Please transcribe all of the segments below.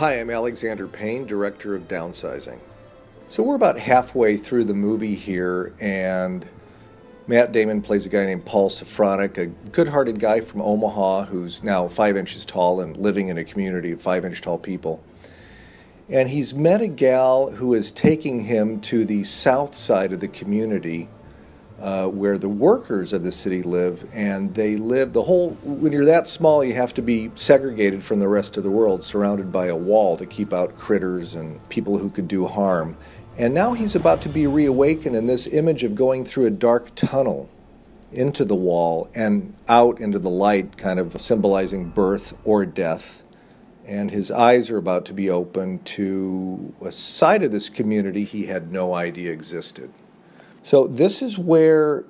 Hi, I'm Alexander Payne, director of Downsizing. So we're about halfway through the movie here, and Matt Damon plays a guy named Paul Safronic, a good-hearted guy from Omaha who's now 5 inches tall and living in a community of 5-inch tall people. And he's met a gal who is taking him to the south side of the community where the workers of the city live, and they live when you're that small, you have to be segregated from the rest of the world, surrounded by a wall to keep out critters and people who could do harm. And now he's about to be reawakened in this image of going through a dark tunnel into the wall and out into the light, kind of symbolizing birth or death. And his eyes are about to be opened to a side of this community he had no idea existed. So this is where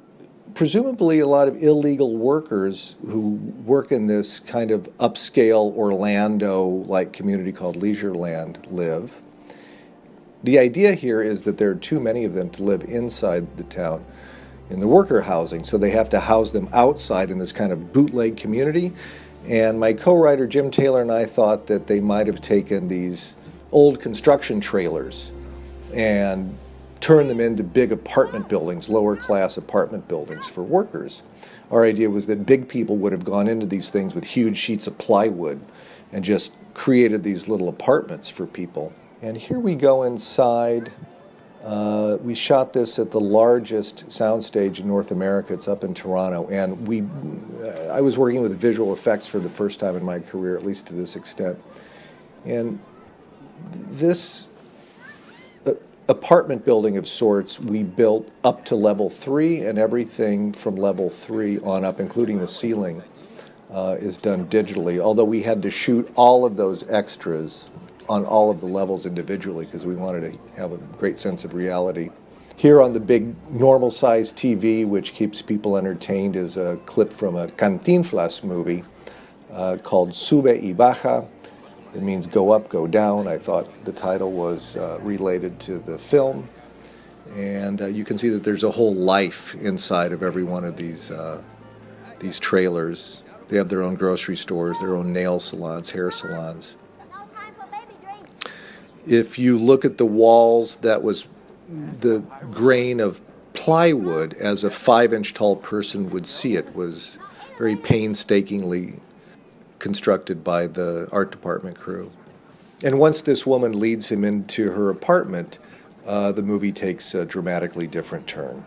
presumably a lot of illegal workers who work in this kind of upscale Orlando-like community called Leisureland live. The idea here is that there are too many of them to live inside the town in the worker housing, so they have to house them outside in this kind of bootleg community. And my co-writer Jim Taylor and I thought that they might have taken these old construction trailers and turn them into big apartment buildings, lower class apartment buildings for workers. Our idea was that big people would have gone into these things with huge sheets of plywood and just created these little apartments for people. And here we go inside. We shot this at the largest soundstage in North America. It's up in Toronto. And I was working with visual effects for the first time in my career, at least to this extent. And this apartment building of sorts we built up to level 3, and everything from level 3 on up, including the ceiling, is done digitally, although we had to shoot all of those extras on all of the levels individually because we wanted to have a great sense of reality. Here on the big normal-sized TV, which keeps people entertained, is a clip from a Cantinflas movie called Sube y Baja. It means go up, go down. I thought the title was related to the film. And you can see that there's a whole life inside of every one of these trailers. They have their own grocery stores, their own nail salons, hair salons. If you look at the walls, that was the grain of plywood as a 5-inch tall person would see it, was very painstakingly constructed by the art department crew. And once this woman leads him into her apartment, the movie takes a dramatically different turn.